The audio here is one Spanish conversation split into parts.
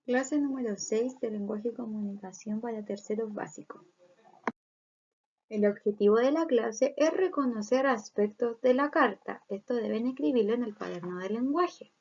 Clase número 6 de lenguaje y comunicación para terceros básicos. El objetivo de la clase es reconocer aspectos de la carta. Esto deben escribirlo en el cuaderno de lenguaje.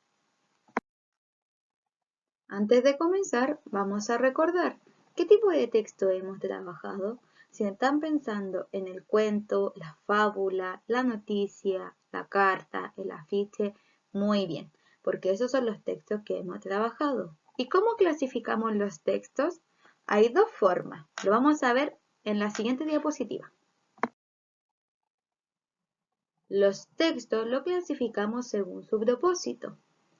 Antes de comenzar, vamos a recordar qué tipo de texto hemos trabajado. Si están pensando en el cuento, la fábula, la noticia, la carta, el afiche, muy bien, porque esos son los textos que hemos trabajado. ¿Y cómo clasificamos los textos? Hay dos formas. Lo vamos a ver en la siguiente diapositiva. Los textos los clasificamos según su propósito.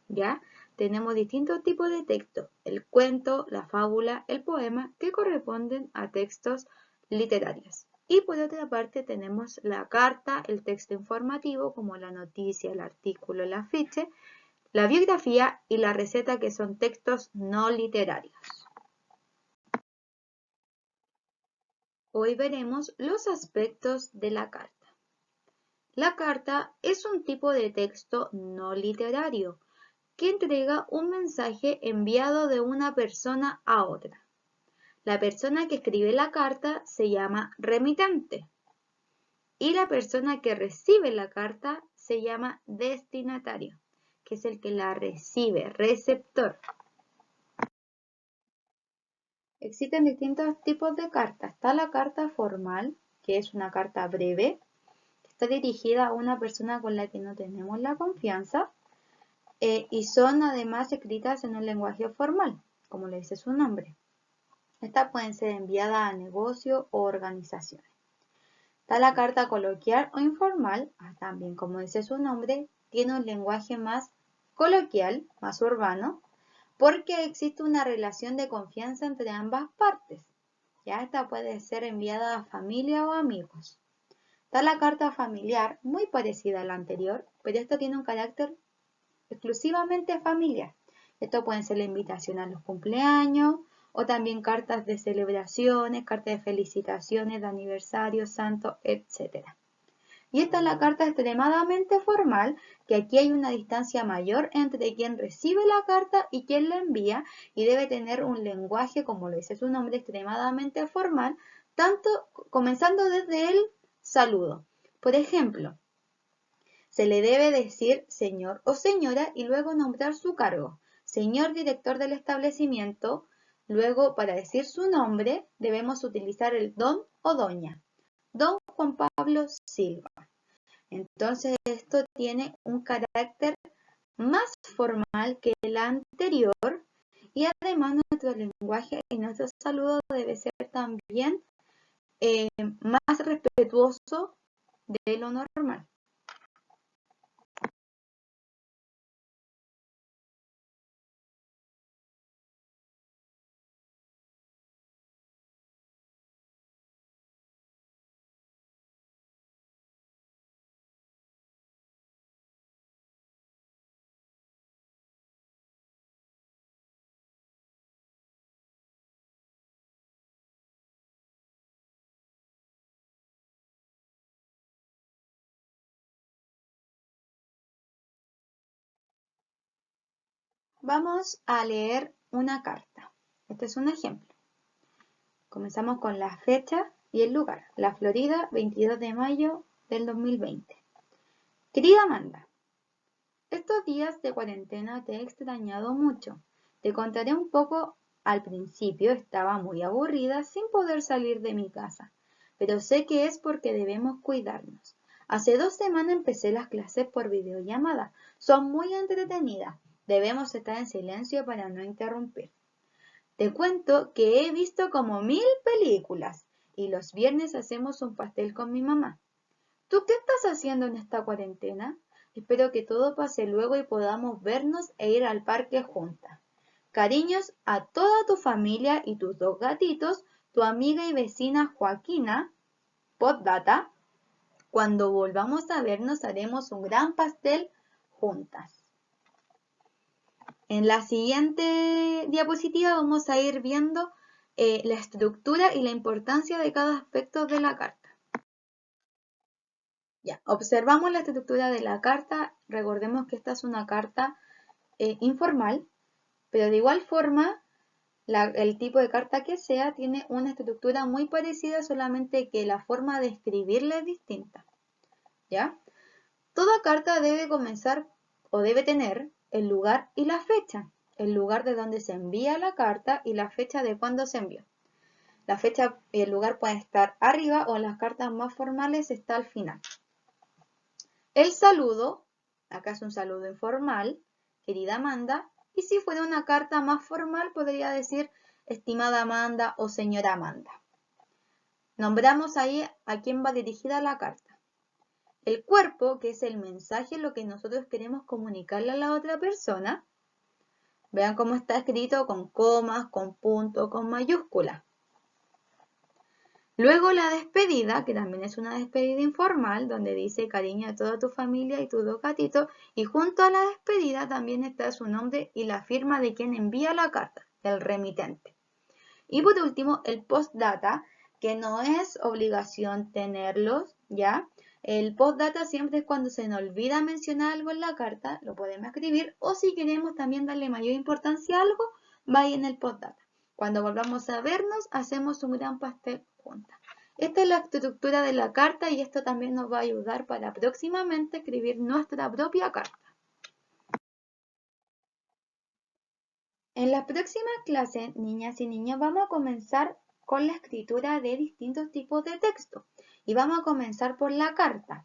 ¿Ya? Tenemos distintos tipos de texto, el cuento, la fábula, el poema, que corresponden a textos literarios. Y por otra parte tenemos la carta, el texto informativo, como la noticia, el artículo, el afiche, la biografía y la receta, que son textos no literarios. Hoy veremos los aspectos de la carta. La carta es un tipo de texto no literario que entrega un mensaje enviado de una persona a otra. La persona que escribe la carta se llama remitente y la persona que recibe la carta se llama destinatario, que es el que la recibe, receptor. Existen distintos tipos de cartas. Está la carta formal, que es una carta breve, que está dirigida a una persona con la que no tenemos la confianza y son además escritas en un lenguaje formal, como le dice su nombre. Estas pueden ser enviadas a negocios o organizaciones. Está la carta coloquial o informal, también como dice su nombre, tiene un lenguaje más coloquial, más urbano, porque existe una relación de confianza entre ambas partes. Ya esta puede ser enviada a familia o amigos. Está la carta familiar, muy parecida a la anterior, pero esta tiene un carácter exclusivamente familiar. Esto pueden ser la invitación a los cumpleaños o también cartas de celebraciones, cartas de felicitaciones, de aniversario, santo, etc. Y esta es la carta extremadamente formal, que aquí hay una distancia mayor entre quien recibe la carta y quien la envía y debe tener un lenguaje, como lo dice su nombre, extremadamente formal, tanto comenzando desde el saludo. Por ejemplo, se le debe decir señor o señora y luego nombrar su cargo. Señor director del establecimiento. Luego, para decir su nombre, debemos utilizar el don o doña. Don Juan Pablo Silva. Entonces, esto tiene un carácter más formal que el anterior y además nuestro lenguaje y nuestro saludo debe ser también más respetuoso de lo normal. Vamos a leer una carta. Este es un ejemplo. Comenzamos con la fecha y el lugar. La Florida, 22 de mayo del 2020. Querida Amanda, estos días de cuarentena te he extrañado mucho. Te contaré un poco. Al principio estaba muy aburrida sin poder salir de mi casa, pero sé que es porque debemos cuidarnos. Hace 2 semanas empecé las clases por videollamada. Son muy entretenidas. Debemos estar en silencio para no interrumpir. Te cuento que he visto como 1000 películas y los viernes hacemos un pastel con mi mamá. ¿Tú qué estás haciendo en esta cuarentena? Espero que todo pase luego y podamos vernos e ir al parque juntas. Cariños a toda tu familia y tus 2 gatitos, tu amiga y vecina Joaquina. Postdata, cuando volvamos a vernos haremos un gran pastel juntas. En la siguiente diapositiva vamos a ir viendo la estructura y la importancia de cada aspecto de la carta. Ya, observamos la estructura de la carta. Recordemos que esta es una carta informal, pero de igual forma el tipo de carta que sea tiene una estructura muy parecida, solamente que la forma de escribirla es distinta, ¿ya? Toda carta debe comenzar o debe tener el lugar y la fecha, el lugar de donde se envía la carta y la fecha de cuándo se envió. La fecha y el lugar pueden estar arriba o en las cartas más formales está al final. El saludo, acá es un saludo informal, querida Amanda, y si fuera una carta más formal podría decir estimada Amanda o señora Amanda. Nombramos ahí a quién va dirigida la carta. El cuerpo, que es el mensaje, lo que nosotros queremos comunicarle a la otra persona. Vean cómo está escrito con comas, con puntos, con mayúsculas. Luego la despedida, que también es una despedida informal, donde dice cariño a toda tu familia y tus dos gatitos, y junto a la despedida también está su nombre y la firma de quien envía la carta, el remitente. Y por último, el postdata, que no es obligación tenerlos, ¿ya? El postdata siempre es cuando se nos olvida mencionar algo en la carta, lo podemos escribir, o si queremos también darle mayor importancia a algo, va ahí en el postdata. Cuando volvamos a vernos, hacemos un gran pastel juntas. Esta es la estructura de la carta y esto también nos va a ayudar para próximamente escribir nuestra propia carta. En la próxima clase, niñas y niños, vamos a comenzar con la escritura de distintos tipos de texto y vamos a comenzar por la carta,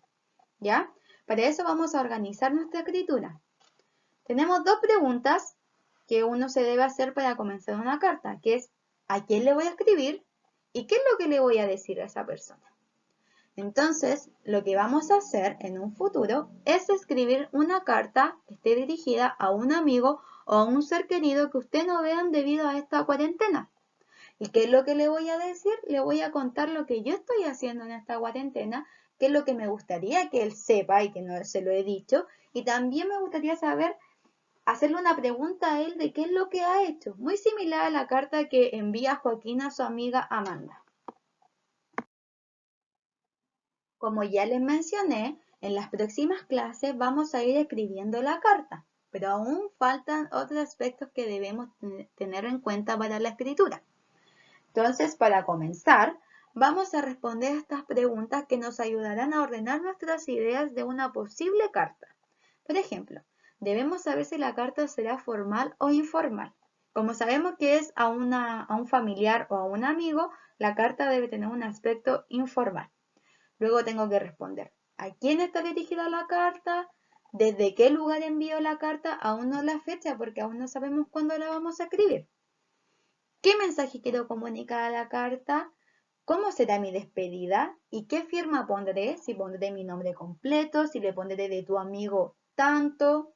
¿ya? Para eso vamos a organizar nuestra escritura. Tenemos dos preguntas que uno se debe hacer para comenzar una carta, que es ¿a quién le voy a escribir? ¿Y qué es lo que le voy a decir a esa persona? Entonces, lo que vamos a hacer en un futuro es escribir una carta que esté dirigida a un amigo o a un ser querido que usted no vean debido a esta cuarentena. ¿Y qué es lo que le voy a decir? Le voy a contar lo que yo estoy haciendo en esta cuarentena, qué es lo que me gustaría que él sepa y que no se lo he dicho. Y también me gustaría saber, hacerle una pregunta a él de qué es lo que ha hecho. Muy similar a la carta que envía Joaquín a su amiga Amanda. Como ya les mencioné, en las próximas clases vamos a ir escribiendo la carta, pero aún faltan otros aspectos que debemos tener en cuenta para la escritura. Entonces, para comenzar, vamos a responder estas preguntas que nos ayudarán a ordenar nuestras ideas de una posible carta. Por ejemplo, debemos saber si la carta será formal o informal. Como sabemos que es a un familiar o a un amigo, la carta debe tener un aspecto informal. Luego tengo que responder, ¿a quién está dirigida la carta? ¿Desde qué lugar envío la carta? Aún no la fecha porque aún no sabemos cuándo la vamos a escribir. ¿Qué mensaje quiero comunicar a la carta? ¿Cómo será mi despedida? ¿Y qué firma pondré? Si pondré mi nombre completo, si le pondré de tu amigo tanto.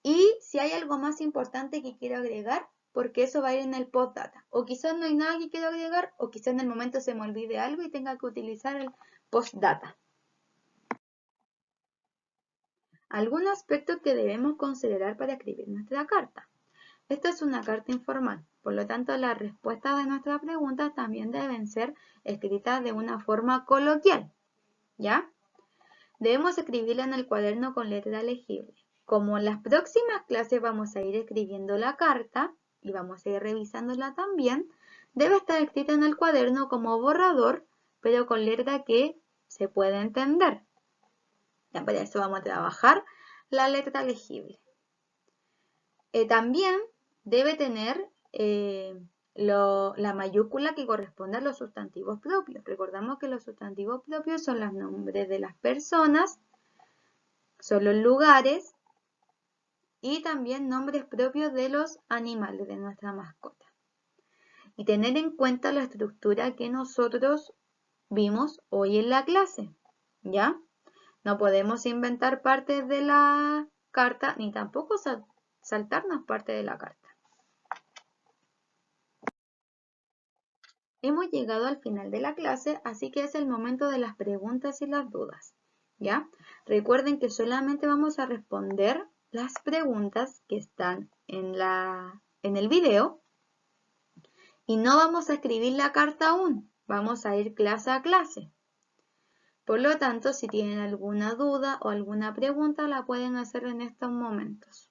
Y si hay algo más importante que quiero agregar, porque eso va a ir en el postdata. O quizás no hay nada que quiero agregar, o quizás en el momento se me olvide algo y tenga que utilizar el postdata. Algún aspecto que debemos considerar para escribir nuestra carta. Esta es una carta informal, por lo tanto las respuestas de nuestras preguntas también deben ser escritas de una forma coloquial, ¿ya? Debemos escribirla en el cuaderno con letra legible. Como en las próximas clases vamos a ir escribiendo la carta y vamos a ir revisándola también, debe estar escrita en el cuaderno como borrador, pero con letra que se puede entender. Ya para eso vamos a trabajar la letra legible. También debe tener la mayúscula que corresponde a los sustantivos propios. Recordamos que los sustantivos propios son los nombres de las personas, son los lugares y también nombres propios de los animales de nuestra mascota. Y tener en cuenta la estructura que nosotros vimos hoy en la clase, ¿ya? No podemos inventar partes de la carta ni tampoco saltarnos parte de la carta. Hemos llegado al final de la clase, así que es el momento de las preguntas y las dudas, ¿ya? Recuerden que solamente vamos a responder las preguntas que están en el video y no vamos a escribir la carta aún, vamos a ir clase a clase. Por lo tanto, si tienen alguna duda o alguna pregunta, la pueden hacer en estos momentos.